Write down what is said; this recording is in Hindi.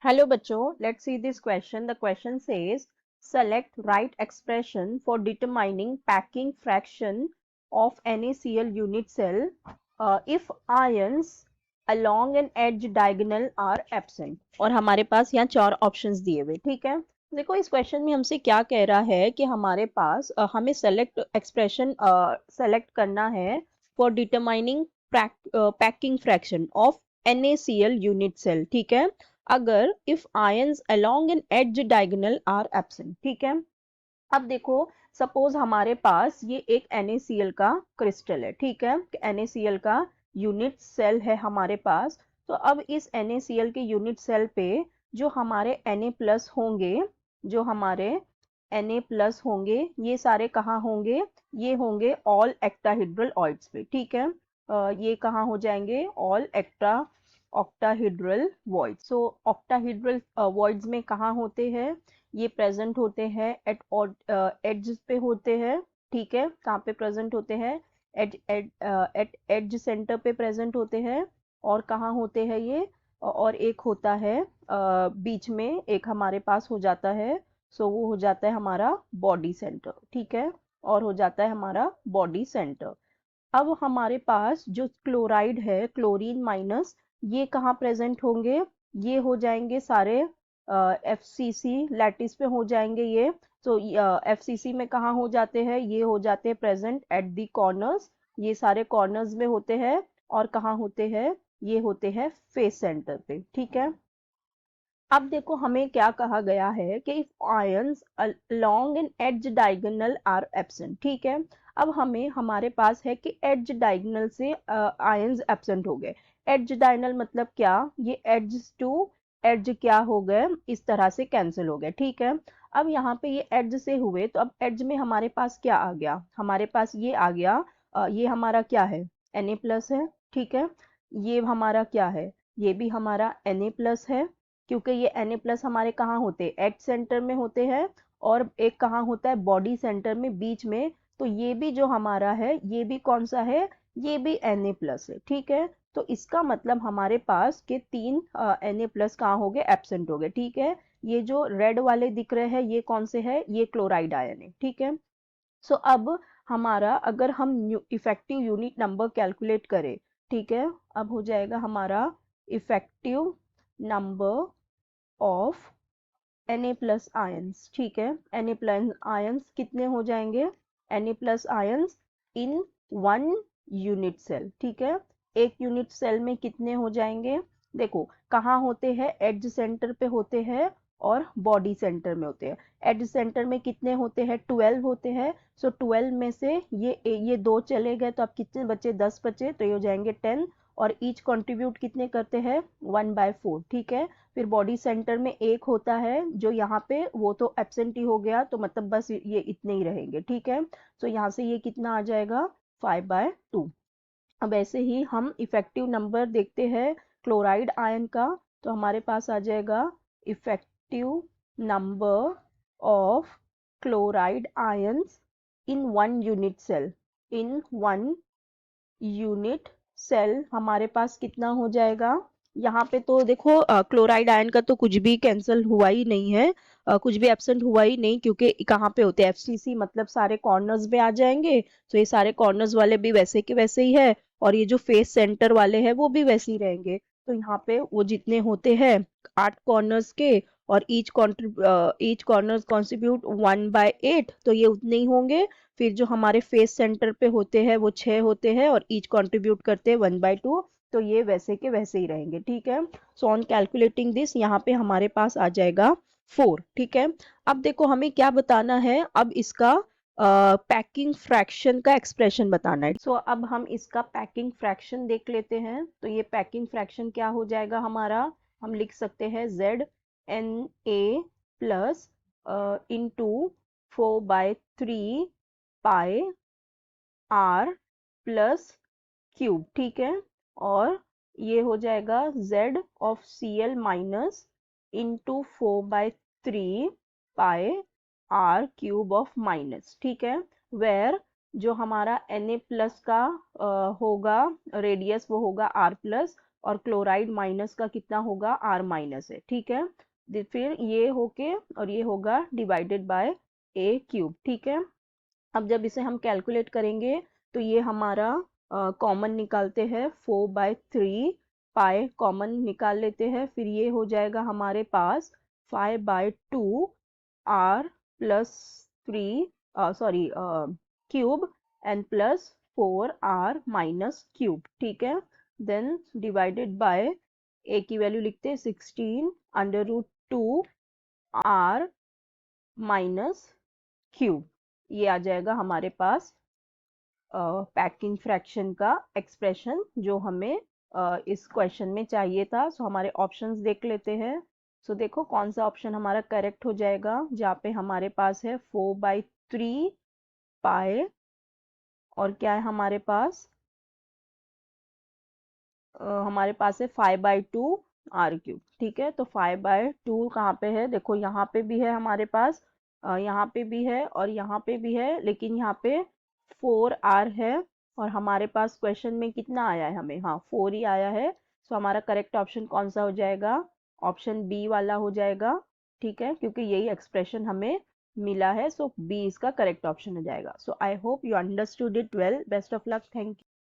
Hello बच्चों, let's see this question. The question says, select right expression for determining packing fraction of NaCl unit cell if ions along an edge diagonal are absent. और हमारे पास यहाँ चार ऑप्शंस दिए हुए, ठीक है। देखो इस क्वेश्चन में हमसे क्या कह रहा है कि हमारे पास हमें सेलेक्ट एक्सप्रेशन सेलेक्ट करना है for determining packing fraction of NaCl unit cell, ठीक है, अगर if ions along an edge diagonal are absent, ठीक है। अब देखो सपोज हमारे पास ये एक NaCl का क्रिस्टल है, ठीक है, NaCl का यूनिट सेल है हमारे पास। तो अब इस NaCl के यूनिट सेल पे जो हमारे Na प्लस होंगे, जो हमारे Na प्लस होंगे, ये सारे कहाँ होंगे? ये होंगे ऑल एक्टाहेड्रल ऑइड्स पे, ठीक है। ये कहाँ हो जाएंगे? All octahedral void. So octahedral voids में कहाँ होते हैं? ये प्रेजेंट होते हैं एट एड्ज पे होते हैं, ठीक है। कहाँ पे प्रेजेंट होते हैं? एट एड्ज सेंटर पे प्रेजेंट होते हैं। और कहाँ होते हैं ये? और एक होता है बीच में, एक हमारे पास हो जाता है। सो वो हो जाता है हमारा बॉडी सेंटर, ठीक है। और हो जाता है हमारा बॉडी सेंटर। अब हमारे पास जो क्लोराइड है, क्लोरीन माइनस, ये कहाँ प्रेजेंट होंगे? ये हो जाएंगे सारे FCC लैटिस पे हो जाएंगे ये। तो FCC में कहाँ हो जाते हैं? ये हो जाते हैं प्रेजेंट एट दी कॉर्नर्स, ये सारे कॉर्नर्स में होते हैं। और कहाँ होते हैं? ये होते हैं फेस सेंटर पे, ठीक है। अब देखो हमें क्या कहा गया है कि if ions along an edge diagonal are absent, ठीक है। अब हमें हमारे पास है कि एड्ज डायगोनल से आयंस एब्सेंट हो गए। एड्ज डायगोनल मतलब क्या? ये एड्ज टू एड्ज क्या हो गए? इस तरह से कैंसिल हो गए, ठीक है। अब यहाँ पे ये एड्ज से हुए, तो अब एड्ज में हमारे पास क्या आ गया? हमारे पास ये आ गया, ये हमारा क्या है? Na प्लस है, ठीक है। ये हमारा क्या है? ये भी हमारा Na प्लस है, क्योंकि ये Na प्लस हमारे कहाँ होते हैं? एज सेंटर में होते हैं। और एक कहाँ होता है? बॉडी सेंटर में, बीच में। तो ये भी जो हमारा है, ये भी कौन सा है? ये भी Na प्लस है, ठीक है। तो इसका मतलब हमारे पास के तीन Na प्लस कहाँ हो गए? एब्सेंट हो गए, ठीक है। ये जो रेड वाले दिख रहे हैं, ये कौन से है? ये क्लोराइड आयन है, ठीक है। सो अब हमारा, अगर हम इफेक्टिव यूनिट नंबर कैलकुलेट करें, ठीक है, अब हो जाएगा हमारा effective number of Na plus ions, ठीक है। Na प्लस आयंस कितने हो जाएंगे? Na plus ions in one unit cell, ठीक है। एक यूनिट सेल में कितने हो जाएंगे? देखो कहाँ होते हैं? एड्ज सेंटर पे होते हैं और बॉडी सेंटर में होते हैं। एड्ज सेंटर में कितने होते हैं? 12 होते हैं। सो 12 में से ये दो चले गए, तो अब कितने बचे? 10 बचे, तो ये हो जाएंगे 10। और ईच कंट्रीब्यूट कितने करते हैं? 1/4, ठीक है। फिर बॉडी सेंटर में एक होता है जो यहाँ पे, वो तो एब्सेंट ही हो गया, तो मतलब बस ये इतने ही रहेंगे, ठीक है। तो यहाँ से ये कितना आ जाएगा? 5/2। अब ऐसे ही हम इफेक्टिव नंबर देखते हैं क्लोराइड आयन का। तो हमारे पास आ जाएगा effective number of chloride ions in one unit cell. In one unit cell हमारे पास कितना हो जाएगा? यहाँ पे तो देखो क्लोराइड आयन का तो कुछ भी कैंसिल हुआ ही नहीं है, कुछ भी एब्सेंट हुआ ही नहीं, क्योंकि कहाँ पे होते हैं? FCC, मतलब सारे कॉर्नर्स में आ जाएंगे। तो ये सारे कॉर्नर्स वाले भी वैसे के वैसे ही है, और ये जो फेस सेंटर वाले हैं वो भी वैसे ही रहेंगे। तो यहाँ पे वो जितने होते हैं 8 कॉर्नर्स के, और ईच कॉर्नर कॉन्ट्रीब्यूट 1/8, तो ये उतने ही होंगे। फिर जो हमारे फेस सेंटर पे होते हैं वो 6 होते हैं, और ईच कंट्रीब्यूट करते हैं 1/2। तो ये वैसे के वैसे ही रहेंगे, ठीक है। सो ऑन कैलकुलेटिंग दिस, यहाँ पे हमारे पास आ जाएगा 4, ठीक है। अब देखो हमें क्या बताना है? अब इसका पैकिंग फ्रैक्शन का एक्सप्रेशन बताना है। सो अब हम इसका पैकिंग फ्रैक्शन देख लेते हैं। तो ये पैकिंग फ्रैक्शन क्या हो जाएगा हमारा? हम लिख सकते हैं ZNA प्लस इंटू 4/3 पाई R प्लस क्यूब, ठीक है। और ये हो जाएगा Z of Cl minus into 4/3 pi R cube of minus, ठीक है। वेयर जो हमारा Na प्लस का होगा रेडियस, वो होगा R प्लस। और क्लोराइड माइनस का कितना होगा, R माइनस है, ठीक है। फिर ये होके और ये होगा डिवाइडेड बाय A क्यूब, ठीक है। अब जब इसे हम कैलकुलेट करेंगे तो ये हमारा कॉमन निकालते हैं, 4/3 पाई कॉमन निकाल लेते हैं, फिर ये हो जाएगा हमारे पास 5/2 R plus 3 sorry cube and plus 4R minus cube, ठीक है। देन डिवाइडेड बाय A की वैल्यू लिखते हैं 16√2 R माइनस क्यूब। ये आ जाएगा हमारे पास पैकिंग फ्रैक्शन का एक्सप्रेशन जो हमें इस क्वेश्चन में चाहिए था। सो हमारे ऑप्शंस देख लेते हैं। सो देखो कौन सा ऑप्शन हमारा करेक्ट हो जाएगा, जहाँ पे हमारे पास है 4/3 पाई और क्या है हमारे पास, हमारे पास है 5/2 R क्यूब, ठीक है। तो 5/2 कहाँ पे है, देखो यहाँ पे भी है हमारे पास, यहाँ पे भी है और यहाँ पे भी है, लेकिन यहाँ पे 4R है और हमारे पास क्वेश्चन में कितना आया है हमें, हाँ 4 ही आया है। सो हमारा करेक्ट ऑप्शन कौन सा हो जाएगा, ऑप्शन बी वाला हो जाएगा, ठीक है, क्योंकि यही एक्सप्रेशन हमें मिला है। सो बी इसका करेक्ट ऑप्शन हो जाएगा। So I hope you understood it well. Best of luck, thank you.